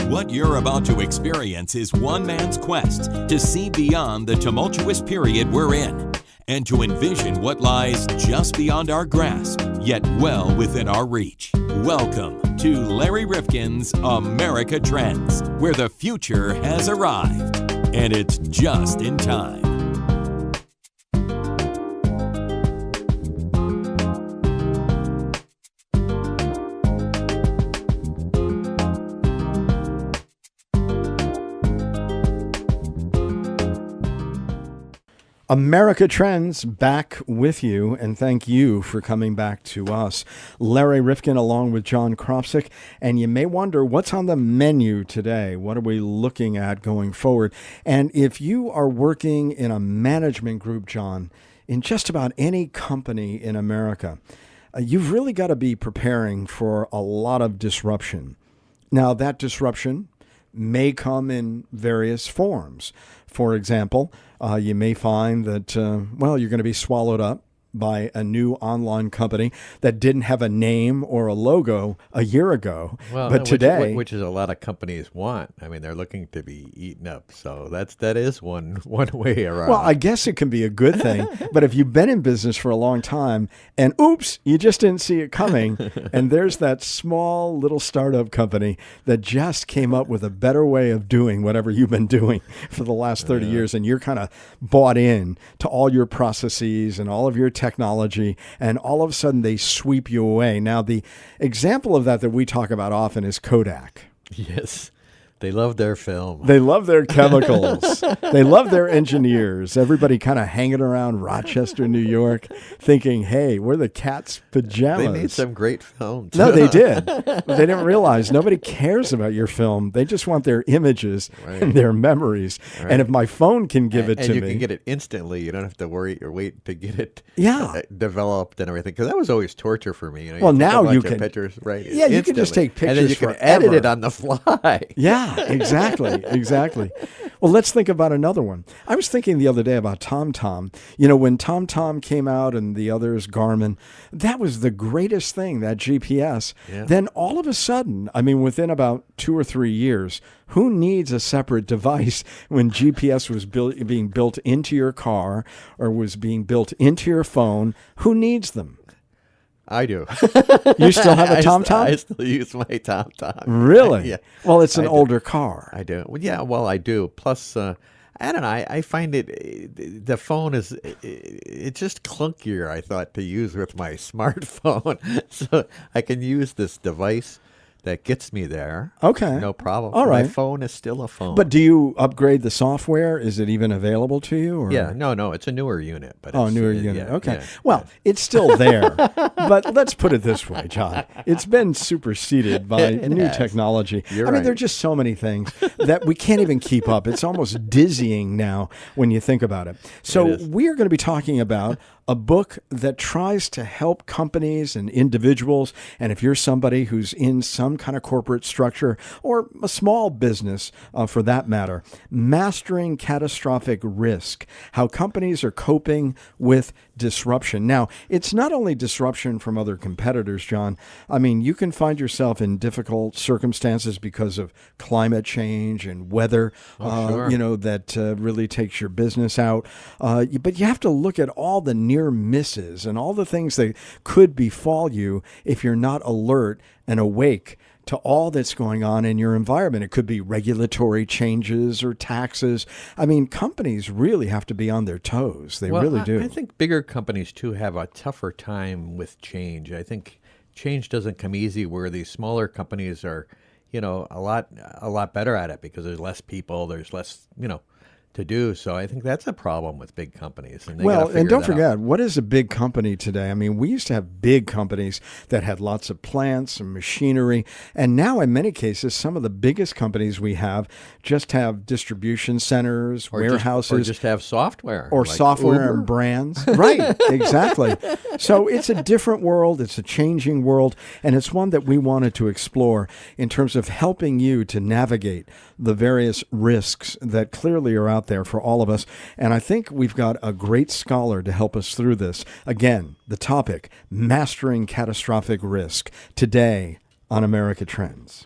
What you're about to experience is one man's quest to see beyond the tumultuous period we're in and to envision what lies just beyond our grasp, yet well within our reach. Welcome to Larry Rifkin's America Trends, where the future has arrived, and it's just in time. America Trends back with you, and thank you for coming back to us. Larry Rifkin along with John Kropsic, and you may wonder what's on the menu today. What are we looking at going forward? And if you are working in a management group, John, in just about any company in America, you've really got to be preparing for a lot of disruption. Now, that disruption may come in various forms. For example, you may find that, you're going to be swallowed up by a new online company that didn't have a name or a logo a year ago. Well, but today, which is a lot of companies want. I mean, they're looking to be eaten up. So that is one way around. Well, I guess it can be a good thing. But if you've been in business for a long time and oops, you just didn't see it coming. And there's that small little startup company that just came up with a better way of doing whatever you've been doing for the last 30 years. And you're kind of bought in to all your processes and all of your technology, and all of a sudden they sweep you away. Now, the example of that we talk about often is Kodak. Yes. They love their film. They love their chemicals. They love their engineers. Everybody kind of hanging around Rochester, New York, thinking, hey, we're the cat's pajamas. They made some great films. No, they did. But they didn't realize nobody cares about your film. They just want their images and their memories. Right. And if my phone can give it to me. And you can get it instantly. You don't have to worry or wait to get it developed and everything. Because that was always torture for me. Well, now you can. Pictures, right, yeah, you can just take pictures and then you can edit it on the fly. Yeah. Exactly. Well, let's think about another one. I was thinking the other day about TomTom. You know, when TomTom came out and the others, Garmin, that was the greatest thing, that GPS. Yeah. Then all of a sudden, I mean, within about 2 or 3 years, who needs a separate device when GPS was being built into your car or was being built into your phone? Who needs them? I do. You still have a TomTom? I still use my TomTom. Really? Yeah. Well, it's an older car. I do. Well, yeah, I do. Plus, I don't know. I find the phone it's just clunkier, I thought, to use with my smartphone. So I can use this device that gets me there. Okay. No problem. All right. My phone is still a phone. But do you upgrade the software? Is it even available to you? Or? Yeah. No. It's a newer unit. But newer unit. Yeah, okay. Yeah, well, it's still there. But let's put it this way, John. It's been superseded by new technology. You're I mean, right. there are just so many things that we can't even keep up. It's almost dizzying now when you think about it. So we're going to be talking about a book that tries to help companies and individuals, and if you're somebody who's in some kind of corporate structure or a small business for that matter, Mastering Catastrophic Risk, how companies are coping with disruption. Now, it's not only disruption from other competitors, John. I mean, you can find yourself in difficult circumstances because of climate change and weather, that really takes your business out. But you have to look at all the near misses and all the things that could befall you if you're not alert and awake to all that's going on in your environment. It could be regulatory changes or taxes. I mean, companies really have to be on their toes. They really do. I think bigger companies, too, have a tougher time with change. I think change doesn't come easy, where these smaller companies are, a lot better at it because there's less people, there's less, to do. So I think that's a problem with big companies. And don't forget, what is a big company today? I mean, we used to have big companies that had lots of plants and machinery. And now in many cases, some of the biggest companies we have just have distribution centers, warehouses. Or just have software. Or like software Uber. And brands. Right, exactly. So it's a different world. It's a changing world. And it's one that we wanted to explore in terms of helping you to navigate the various risks that clearly are out there for all of us. And I think we've got a great scholar to help us through this. Again, the topic, Mastering Catastrophic Risk, today on America Trends.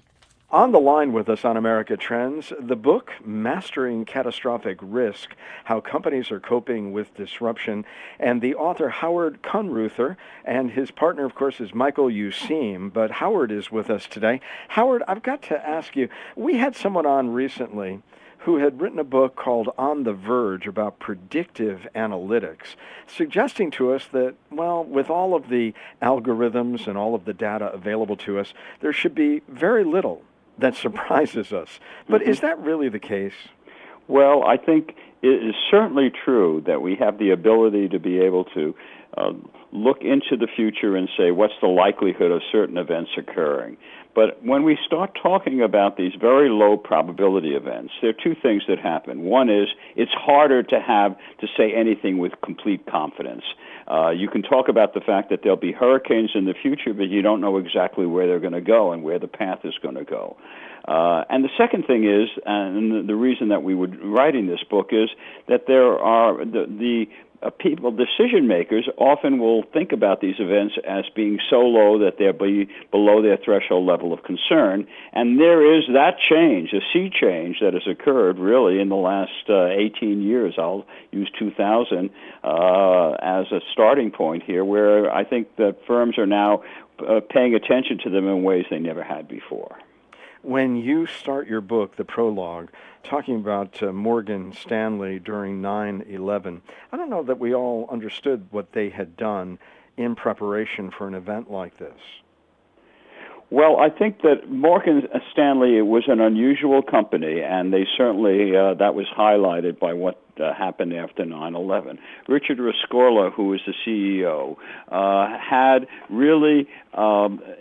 On the line with us on America Trends, the book, Mastering Catastrophic Risk, How Companies Are Coping with Disruption, and the author Howard Kunreuther, and his partner, of course, is Michael Useem, but Howard is with us today. Howard, I've got to ask you, we had someone on recently who had written a book called On the Verge about predictive analytics, suggesting to us that, well, with all of the algorithms and all of the data available to us, there should be very little that surprises us. But is that really the case? Well, I think it is certainly true that we have the ability to be able to look into the future and say, what's the likelihood of certain events occurring? But when we start talking about these very low probability events, there are two things that happen. One is it's harder to say anything with complete confidence. You can talk about the fact that there'll be hurricanes in the future, but you don't know exactly where they're going to go and where the path is going to go. And the second thing is, and the reason that we were writing this book is that there are the people, decision makers, often will think about these events as being so low that they're below their threshold level of concern. And there is that change, a sea change that has occurred really in the last 18 years. I'll use 2000 as a starting point here, where I think that firms are now paying attention to them in ways they never had before. When you start your book, the prologue, talking about Morgan Stanley during 9/11, I don't know that we all understood what they had done in preparation for an event like this. Well, I think that Morgan Stanley was an unusual company, and they certainly, that was highlighted by what happened after 9/11. Richard Rescorla, who was the CEO, had really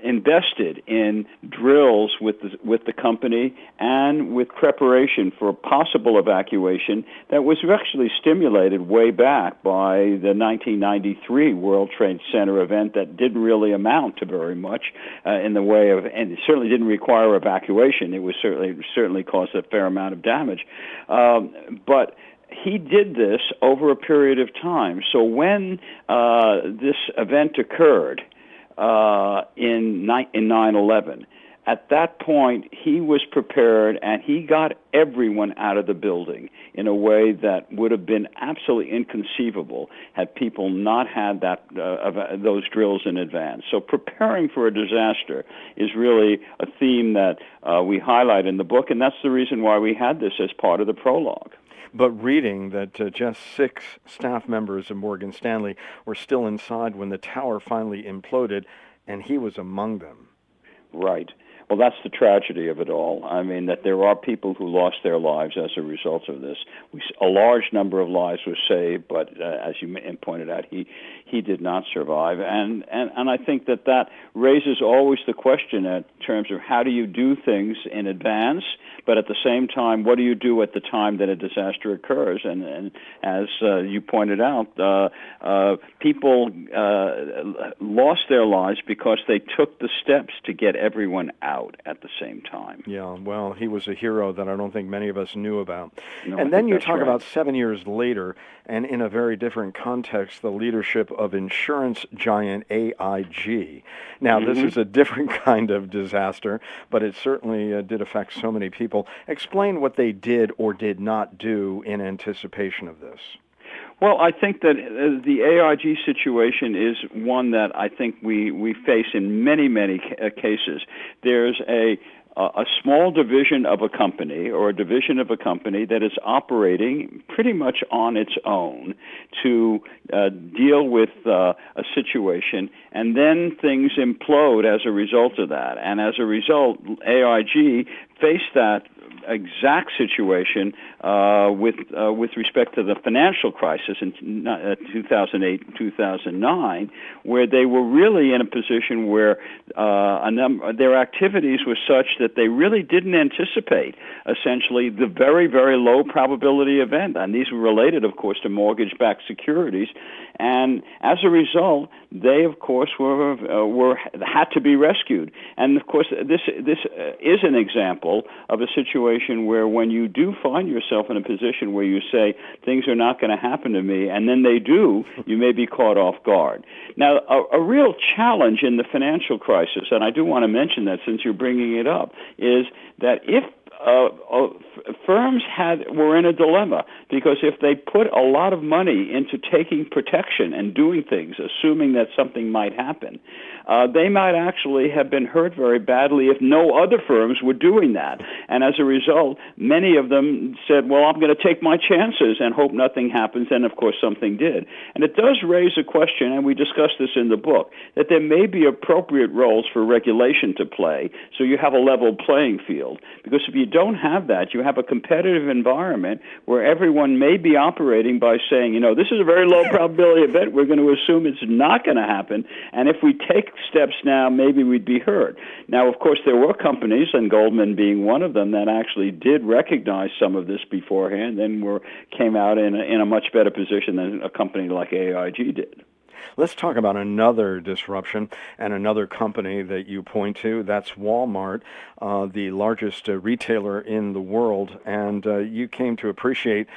invested in drills with the company and with preparation for possible evacuation that was actually stimulated way back by the 1993 World Trade Center event that didn't really amount to very much in the way of, and it certainly didn't require evacuation. It was certainly caused a fair amount of damage, but he did this over a period of time. So when this event occurred in 9/11, at that point he was prepared and he got everyone out of the building in a way that would have been absolutely inconceivable had people not had those drills in advance. So preparing for a disaster is really a theme that we highlight in the book, and that's the reason why we had this as part of the prologue. But reading that just 6 staff members of Morgan Stanley were still inside when the tower finally imploded, and he was among them. Right. Well, that's the tragedy of it all. I mean, that there are people who lost their lives as a result of this. A large number of lives were saved, but as you pointed out, he did not survive. And I think that raises always the question in terms of how do you do things in advance, but at the same time, what do you do at the time that a disaster occurs? And as you pointed out, people lost their lives because they took the steps to get everyone out at the same time. Yeah, well, he was a hero that I don't think many of us knew about. No, and then you talk right. about 7 years later, and in a very different context, the leadership of insurance giant AIG. Now, this is a different kind of disaster, but it certainly did affect so many people. Explain what they did or did not do in anticipation of this. Well, I think that the AIG situation is one that I think we face in many, many cases. There's a small division of a company or a division of a company that is operating pretty much on its own to deal with a situation, and then things implode as a result of that. And as a result, AIG faced that exact situation with respect to the financial crisis in 2008 and 2009, where they were really in a position where their activities were such that they really didn't anticipate, essentially, the very, very low probability event. And these were related, of course, to mortgage-backed securities. And as a result, they, of course, had to be rescued. And, of course, this is an example of a situation situation where when you do find yourself in a position where you say, things are not going to happen to me, and then they do, you may be caught off guard. Now, a real challenge in the financial crisis, and I do want to mention that since you're bringing it up, is that if firms were in a dilemma, because if they put a lot of money into taking protection and doing things, assuming that something might happen, they might actually have been hurt very badly if no other firms were doing that. And as a result, many of them said, well, I'm going to take my chances and hope nothing happens, and of course something did. And it does raise a question, and we discussed this in the book, that there may be appropriate roles for regulation to play so you have a level playing field. Because if you don't have that, you have a competitive environment where everyone may be operating by saying, this is a very low probability event. We're going to assume it's not going to happen. And if we take steps now, maybe we'd be hurt. Now, of course, there were companies, and Goldman being one of them, that actually did recognize some of this beforehand and came out in a much better position than a company like AIG did. Let's talk about another disruption and another company that you point to. That's Walmart, the largest retailer in the world. And you came to appreciate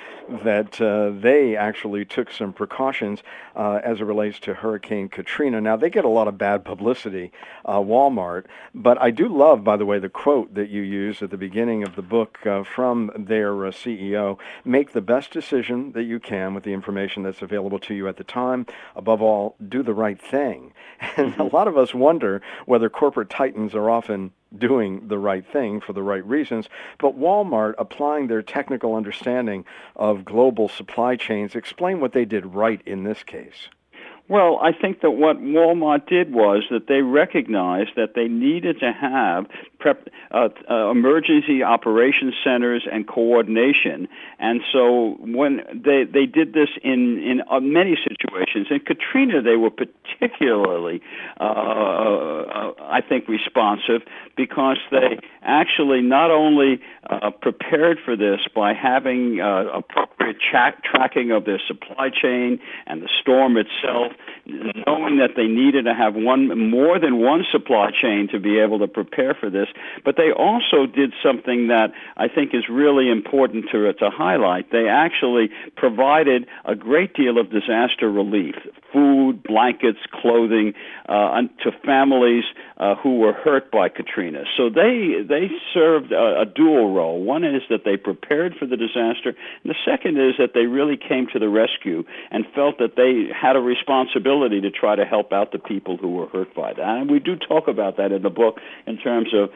that they actually took some precautions as it relates to Hurricane Katrina. Now, they get a lot of bad publicity, Walmart. But I do love, by the way, the quote that you use at the beginning of the book from their CEO. Make the best decision that you can with the information that's available to you at the time. Above all, do the right thing. And a lot of us wonder whether corporate titans are often doing the right thing for the right reasons. But Walmart, applying their technical understanding of global supply chains, explain what they did right in this case. Well, I think that what Walmart did was that they recognized that they needed to have emergency operations centers and coordination. And so when they did this in many situations, in Katrina they were particularly, I think, responsive, because they actually not only prepared for this by having appropriate tracking of their supply chain and the storm itself, knowing that they needed to have more than one supply chain to be able to prepare for this, but they also did something that I think is really important to highlight. They actually provided a great deal of disaster relief, food, blankets, clothing, to families who were hurt by Katrina. So they served a dual role. One is that they prepared for the disaster, and the second is that they really came to the rescue and felt that they had a responsibility to try to help out the people who were hurt by that. And we do talk about that in the book in terms of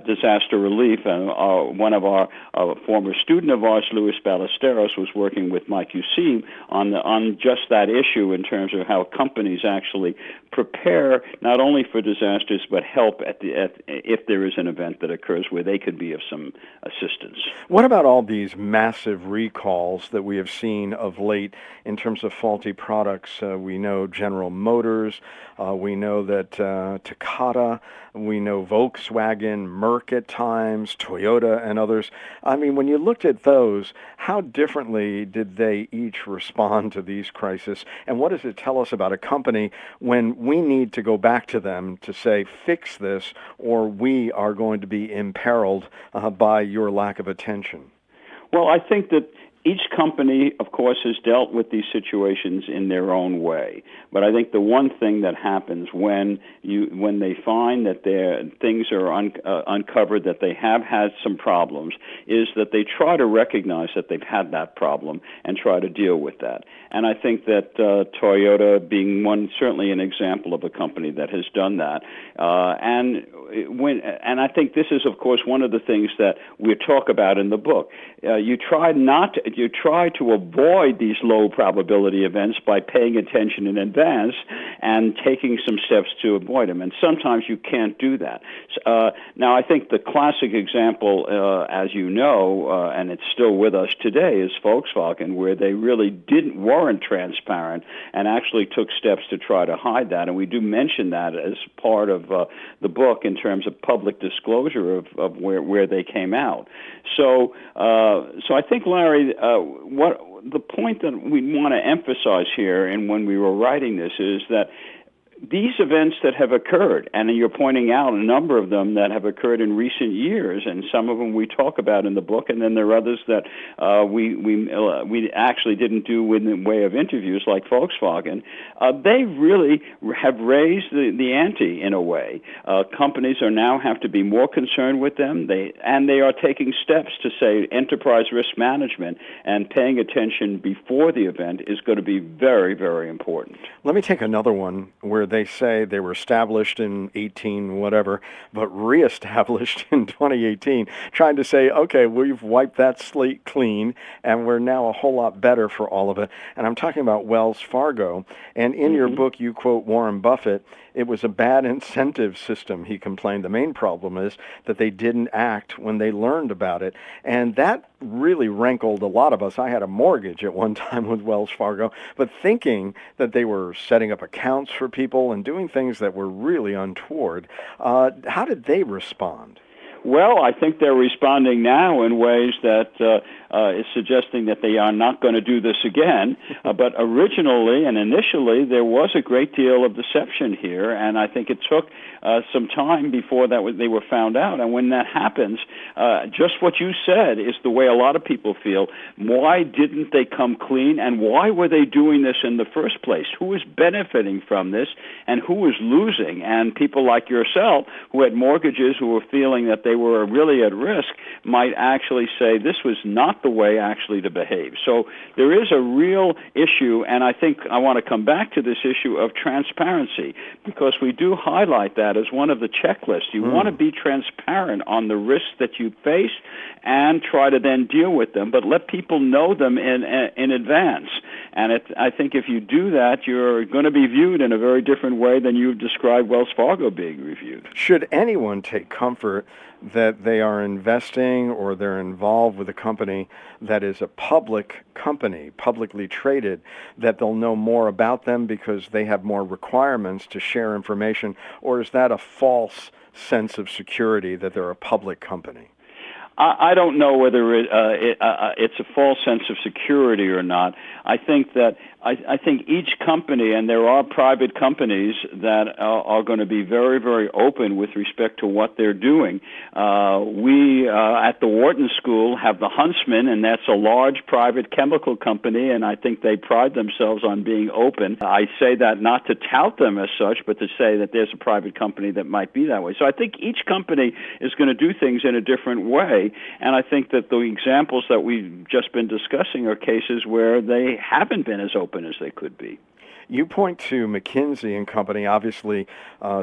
disaster relief. And one of our former student of ours, Luis Ballesteros, was working with Mike Useem on just that issue in terms of how companies actually prepare not only for disasters but help if there is an event that occurs where they could be of some assistance. What about all these massive recalls that we have seen of late in terms of faulty products? We know General Motors, we know that Takata, we know Volkswagen, Merck at times, Toyota and others. I mean, when you looked at those, how differently did they each respond to these crises? And what does it tell us about a company when we need to go back to them to say, fix this, or we are going to be imperiled by your lack of attention? Well, I think that each company, of course, has dealt with these situations in their own way. But I think the one thing that happens when they find that their things are uncovered, that they have had some problems, is that they try to recognize that they've had that problem and try to deal with that. And I think that Toyota being certainly an example of a company that has done that. And I think this is, of course, one of the things that we talk about in the book. You try to avoid these low probability events by paying attention in advance and taking some steps to avoid them. And sometimes you can't do that. Now, I think the classic example, as you know, and it's still with us today, is Volkswagen, where they really weren't transparent and actually took steps to try to hide that. And we do mention that as part of the book in terms of public disclosure of where they came out. So I think, Larry, what the point that we want to emphasize here, and when we were writing this, is that these events that have occurred, and you're pointing out a number of them that have occurred in recent years, and some of them we talk about in the book, and then there are others that we actually didn't do in the way of interviews, like Volkswagen. They really have raised the ante in a way. Companies are now have to be more concerned with them. They are taking steps to say enterprise risk management and paying attention before the event is going to be very, very important. Let me take another one where they say they were established in 18 whatever, but reestablished in 2018, trying to say, okay, we've wiped that slate clean and we're now a whole lot better for all of it. And I'm talking about Wells Fargo. And in your book, you quote Warren Buffett. It was a bad incentive system, he complained. The main problem is that they didn't act when they learned about it. And that really rankled a lot of us. I had a mortgage at one time with Wells Fargo, but thinking that they were setting up accounts for people and doing things that were really untoward. How did they respond? Well, I think they're responding now in ways that is suggesting that they are not going to do this again. But originally and initially, there was a great deal of deception here, and I think it took some time before they were found out. And when that happens, just what you said is the way a lot of people feel. Why didn't they come clean, and why were they doing this in the first place? Who was benefiting from this, and who was losing? And people like yourself, who had mortgages, who were feeling that they were really at risk, might actually say this was not the way actually to behave. So there is a real issue, and I think I want to come back to this issue of transparency, because we do highlight that as one of the checklists. You want to be transparent on the risks that you face and try to then deal with them, but let people know them in advance. And I think if you do that, you're going to be viewed in a very different way than you've described Wells Fargo being reviewed. Should anyone take comfort that they are investing or they're involved with a company that is a public company, publicly traded, that they'll know more about them because they have more requirements to share information? Or is that a false sense of security that they're a public company? I don't know whether it's a false sense of security or not. I think that I think each company, and there are private companies that are going to be very, very open with respect to what they're doing. We at the Wharton School have the Huntsman, and that's a large private chemical company, and I think they pride themselves on being open. I say that not to tout them as such, but to say that there's a private company that might be that way. So I think each company is going to do things in a different way, and I think that the examples that we've just been discussing are cases where they haven't been as open as they could be. You point to McKinsey and Company, obviously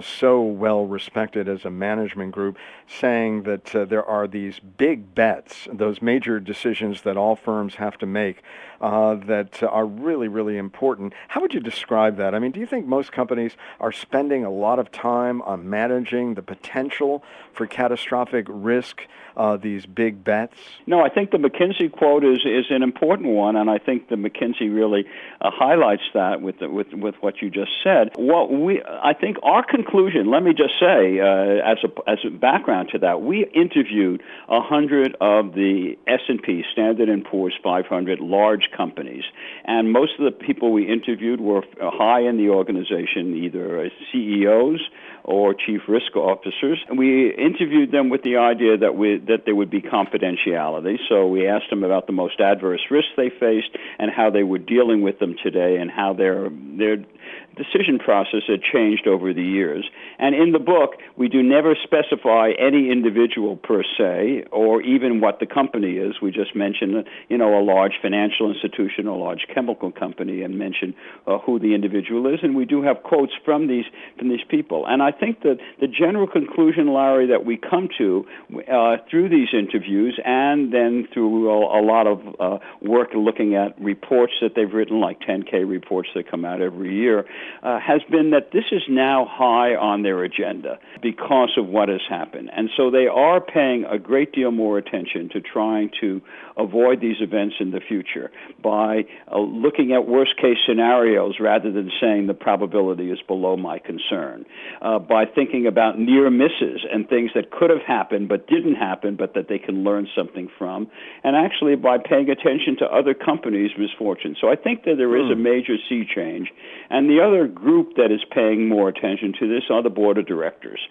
so well respected as a management group, saying that there are these big bets, those major decisions that all firms have to make that are really, really important. How would you describe that? I mean, do you think most companies are spending a lot of time on managing the potential for catastrophic risk, these big bets? No, I think the McKinsey quote is an important one, and I think the McKinsey really highlights that with what you just said. I think our conclusion, let me just say, as a background to that, we interviewed 100 of the S&P, Standard & Poor's 500 large companies, and most of the people we interviewed were high in the organization, either CEOs or chief risk officers. And we interviewed them with the idea that there would be confidentiality. So we asked them about the most adverse risks they faced and how they were dealing with them today and how their decision process had changed over the years. And in the book, we do never specify any individual per se, or even what the company is. We just mention, a large financial institution, a large chemical company, and mention who the individual is. And we do have quotes from these people. And I think that the general conclusion, Larry, that we come to through these interviews, and then through a lot of work looking at reports that they've written, like 10K reports that come out every year, has been that this is now high on their agenda because of what has happened. And so they are paying a great deal more attention to trying to avoid these events in the future by looking at worst-case scenarios rather than saying the probability is below my concern, by thinking about near misses and things that could have happened but didn't happen but that they can learn something from, and actually by paying attention to other companies' misfortunes. So I think that there is a major sea change, and And the other group that is paying more attention to this are the board of directors,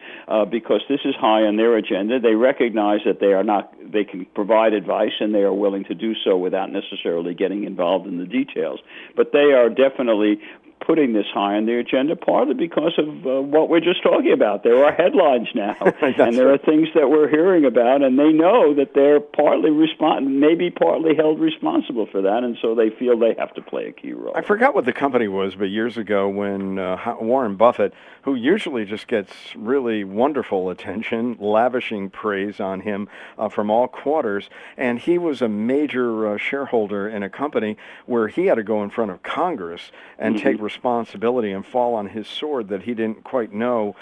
because this is high on their agenda. They recognize that they can provide advice, and they are willing to do so without necessarily getting involved in the details. But they are definitely putting this high on their agenda, partly because of what we're just talking about. There are headlines now, and there are things that we're hearing about, and they know that they're maybe partly held responsible for that, and so they feel they have to play a key role. I forgot what the company was, but years ago when Warren Buffett, who usually just gets really wonderful attention, lavishing praise on him from all quarters, and he was a major shareholder in a company where he had to go in front of Congress and take responsibility and fall on his sword that he didn't quite know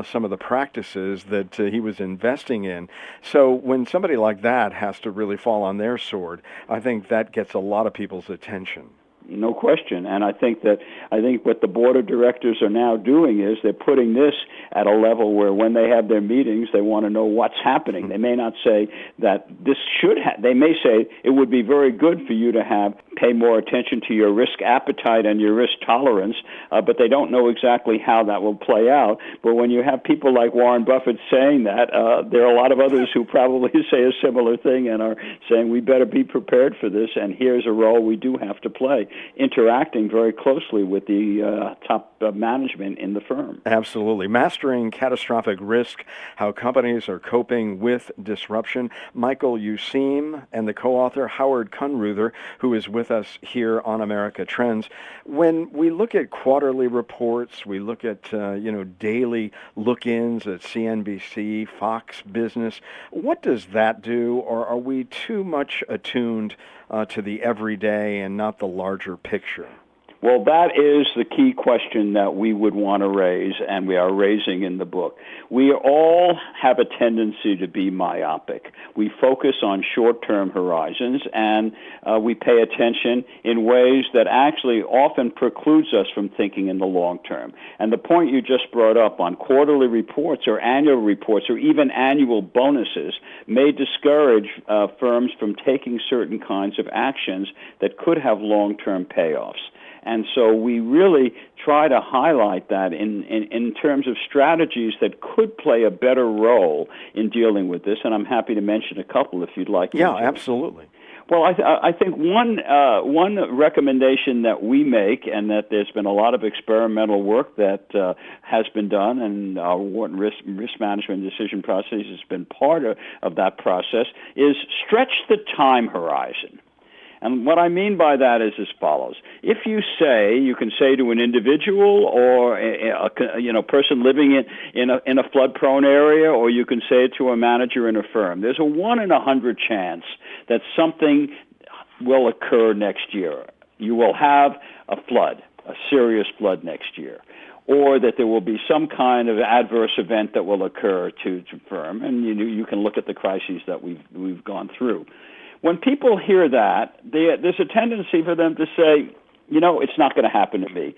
some of the practices that he was investing in. So when somebody like that has to really fall on their sword, I think that gets a lot of people's attention. No question. And I think what the board of directors are now doing is they're putting this at a level where when they have their meetings, they want to know what's happening. They may not say that this they may say it would be very good for you to pay more attention to your risk appetite and your risk tolerance, but they don't know exactly how that will play out. But when you have people like Warren Buffett saying that, there are a lot of others who probably say a similar thing and are saying we better be prepared for this, and here's a role we do have to play, interacting very closely with the top management in the firm. Absolutely. Mastering Catastrophic Risk, How Companies Are Coping with Disruption. Michael Useem and the co-author Howard Kunreuther, who is with us here on America Trends. When we look at quarterly reports, we look at daily look-ins at CNBC, Fox Business, what does that do, or are we too much attuned to the everyday and not the larger picture? Well, that is the key question that we would want to raise, and we are raising in the book. We all have a tendency to be myopic. We focus on short-term horizons, and we pay attention in ways that actually often precludes us from thinking in the long term. And the point you just brought up on quarterly reports or annual reports or even annual bonuses may discourage firms from taking certain kinds of actions that could have long-term payoffs. And so we really try to highlight that in terms of strategies that could play a better role in dealing with this. And I'm happy to mention a couple if you'd like. Yeah, absolutely. Well, I think one recommendation that we make, and that there's been a lot of experimental work that has been done, and our Wharton risk management decision process has been part of that process, is stretch the time horizon. And what I mean by that is as follows. If you can say to an individual or a person living in a flood-prone area, or you can say it to a manager in a firm, there's a 1 in 100 chance that something will occur next year. You will have a flood, a serious flood next year, or that there will be some kind of adverse event that will occur to firm. And you can look at the crises that we've gone through. When people hear that, there's a tendency for them to say, it's not going to happen to me.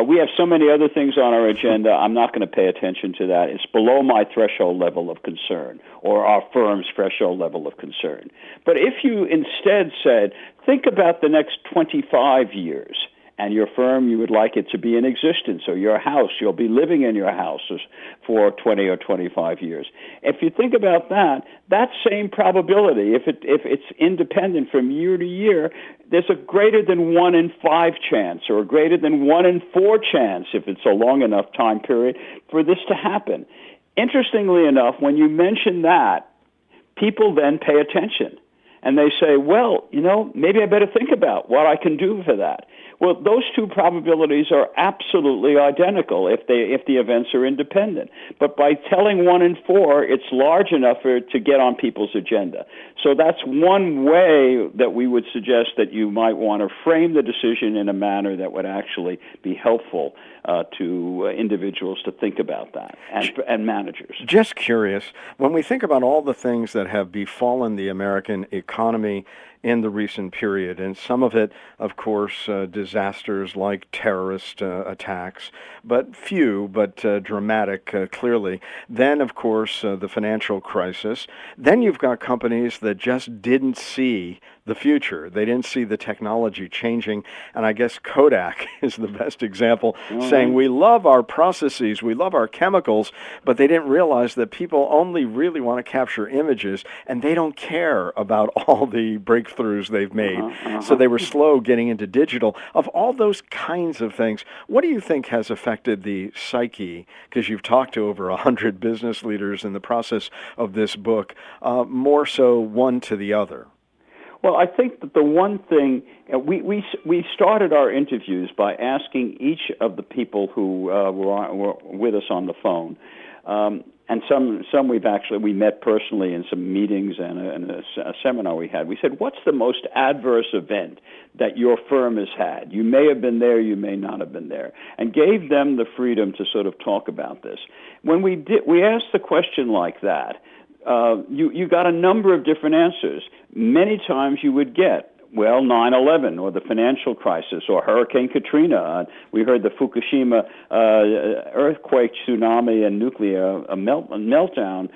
We have so many other things on our agenda, I'm not going to pay attention to that. It's below my threshold level of concern, or our firm's threshold level of concern. But if you instead said, think about the next 25 years, and your firm, you would like it to be in existence, or your house, you'll be living in your house for 20 or 25 years. If you think about that same probability, if it's independent from year to year, there's a greater than 1 in 5 chance, or a greater than 1 in 4 chance, if it's a long enough time period, for this to happen. Interestingly enough, when you mention that, people then pay attention. And they say, well, maybe I better think about what I can do for that. Well, those two probabilities are absolutely identical if the events are independent. But by telling 1 in 4, it's large enough to get on people's agenda. So that's one way that we would suggest that you might want to frame the decision in a manner that would actually be helpful to individuals to think about that, and managers. Just curious, when we think about all the things that have befallen the American economy in the recent period, and some of it, of course, disasters like terrorist attacks, but few, but dramatic, clearly. Then, of course, the financial crisis. Then you've got companies that just didn't see the future. They didn't see the technology changing, and I guess Kodak is the best example, saying we love our processes, we love our chemicals, but they didn't realize that people only really want to capture images, and they don't care about all the breakthroughs they've made. So they were slow getting into digital. Of all those kinds of things, what do you think has affected the psyche? Because you've talked to over 100 business leaders in the process of this book, more so one to the other. Well, I think that the one thing, we started our interviews by asking each of the people who were with us on the phone, and some we met personally in some meetings and a seminar we had. We said, what's the most adverse event that your firm has had? You may have been there, you may not have been there, and gave them the freedom to sort of talk about this. When we asked the question like that, you got a number of different answers. Many times you would get, well, 9/11 or the financial crisis or Hurricane Katrina. We heard the Fukushima earthquake, tsunami, and nuclear meltdown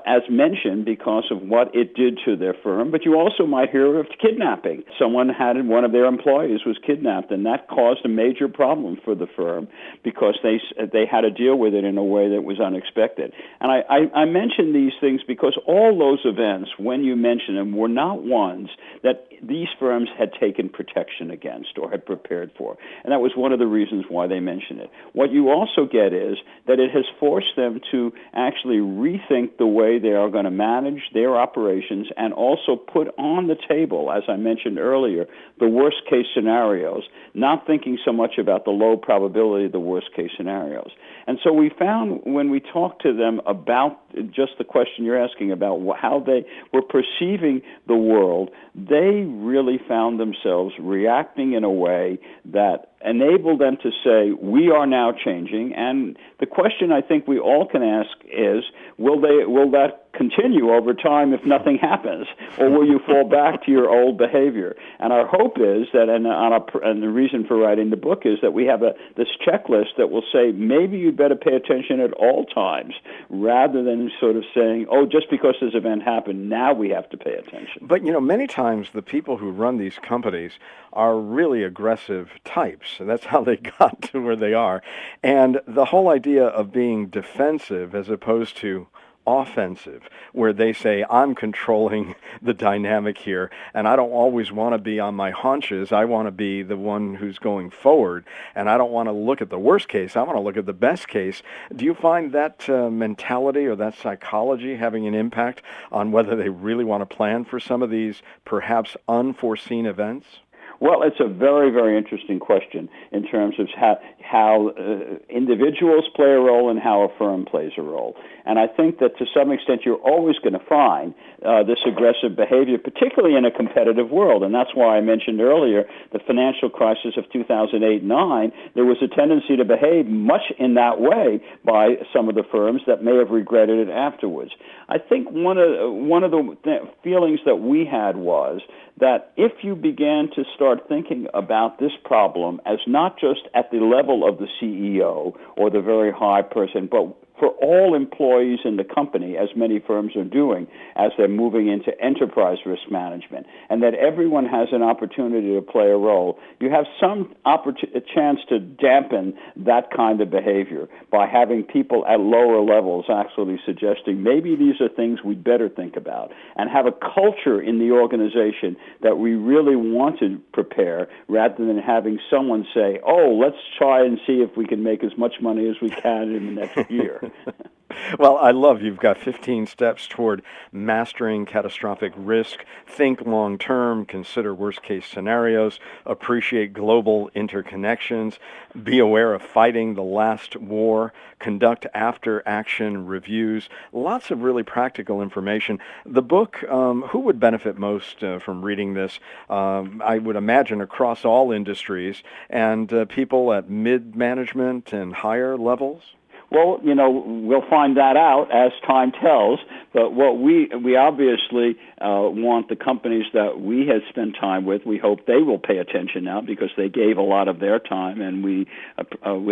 as mentioned because of what it did to their firm. But you also might hear of kidnapping. One of their employees was kidnapped, and that caused a major problem for the firm because they had to deal with it in a way that was unexpected. And I mention these things because all those events, when you mention them, were not ones that these firms had taken protection against or had prepared for. And that was one of the reasons why they mentioned it. What you also get is that it has forced them to actually rethink the way they are going to manage their operations and also put on the table, as I mentioned earlier, the worst case scenarios, not thinking so much about the low probability of the worst case scenarios. And so we found when we talked to them about just the question you're asking about how they were perceiving the world, they really found themselves reacting in a way that enabled them to say, we are now changing. And the question I think we all can ask is, will that continue over time if nothing happens? Or will you fall back to your old behavior? And our hope is that, and the reason for writing the book is that we have this checklist that will say, maybe you better pay attention at all times, rather than sort of saying, oh, just because this event happened, now we have to pay attention. But, many times the people who run these companies are really aggressive types. So that's how they got to where they are. And the whole idea of being defensive as opposed to offensive, where they say, I'm controlling the dynamic here, and I don't always want to be on my haunches. I want to be the one who's going forward, and I don't want to look at the worst case. I want to look at the best case. Do you find that mentality or that psychology having an impact on whether they really want to plan for some of these perhaps unforeseen events? Well, it's a very, very interesting question in terms of how individuals play a role and how a firm plays a role. And I think that to some extent you're always going to find this aggressive behavior, particularly in a competitive world. And that's why I mentioned earlier the financial crisis of 2008-9. There was a tendency to behave much in that way by some of the firms that may have regretted it afterwards. I think one of the feelings that we had was that if you began to start thinking about this problem as not just at the level of the CEO or the very high person, but for all employees in the company, as many firms are doing as they're moving into enterprise risk management, and that everyone has an opportunity to play a role, you have a chance to dampen that kind of behavior by having people at lower levels actually suggesting maybe these are things we'd better think about, and have a culture in the organization that we really want to prepare rather than having someone say, oh, let's try and see if we can make as much money as we can in the next year. Well, I love you've got 15 steps toward mastering catastrophic risk. Think long term, consider worst case scenarios, appreciate global interconnections, be aware of fighting the last war, conduct after action reviews. Lots of really practical information. The book, who would benefit most from reading this? I would imagine across all industries and people at mid-management and higher levels. Well, we'll find that out as time tells. But what we obviously want the companies that we have spent time with, we hope they will pay attention now because they gave a lot of their time, and we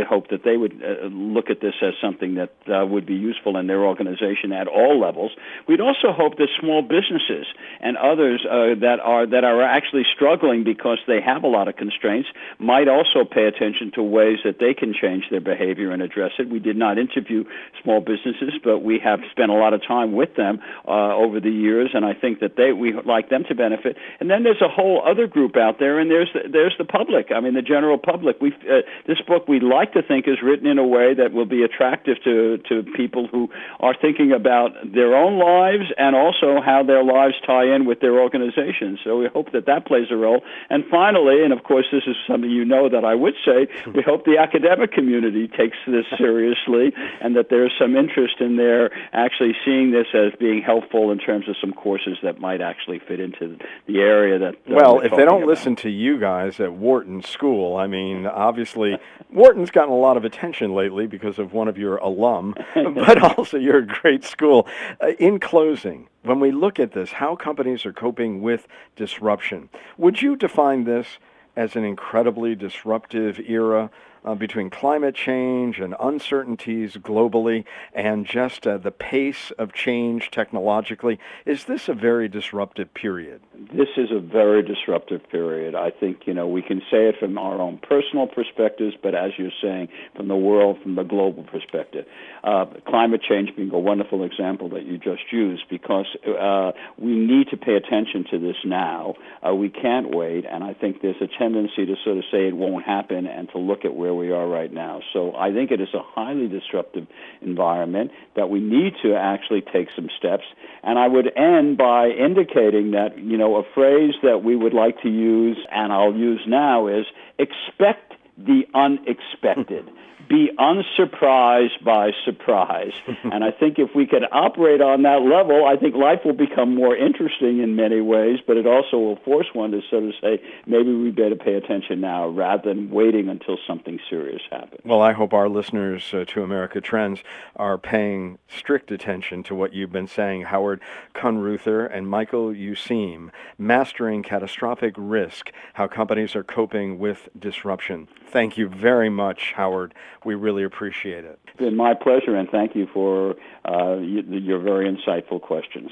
hope that they would look at this as something that would be useful in their organization at all levels. We'd also hope that small businesses and others that are actually struggling because they have a lot of constraints might also pay attention to ways that they can change their behavior and address it. We did not interview small businesses, but we have spent a lot of time with them over the years, and I think that we like them to benefit. And then there's a whole other group out there, and there's the public. I mean, the general public. This book we like to think is written in a way that will be attractive to people who are thinking about their own lives and also how their lives tie in with their organizations. So we hope that plays a role. And finally, and of course this is something that I would say, we hope the academic community takes this seriously and that there's some interest in their actually seeing this as being helpful in terms of some courses that might actually fit into the area that well, if they don't listen to you guys at Wharton School, I mean, obviously Wharton's gotten a lot of attention lately because of one of your alum, but also you're a great school. In closing, when we look at this, how companies are coping with disruption, would you define this as an incredibly disruptive era between climate change and uncertainties globally and just the pace of change technologically? Is this a very disruptive period? This is a very disruptive period. I think, we can say it from our own personal perspectives, but as you're saying, from the world, from the global perspective. Climate change being a wonderful example that you just used, because we need to pay attention to this now. We can't wait, and I think there's a tendency to sort of say it won't happen and to look at where we are right now. So I think it is a highly disruptive environment that we need to actually take some steps. And I would end by indicating that, a phrase that we would like to use, and I'll use now, is expect the unexpected. Be unsurprised by surprise. And I think if we could operate on that level, I think life will become more interesting in many ways, but it also will force one to sort of say, maybe we better pay attention now rather than waiting until something serious happens. Well, I hope our listeners to America Trends are paying strict attention to what you've been saying. Howard Kunreuther and Michael Useem, Mastering Catastrophic Risk, How Companies Are Coping with Disruption. Thank you very much, Howard. We really appreciate it. It's been my pleasure, and thank you for your very insightful questions.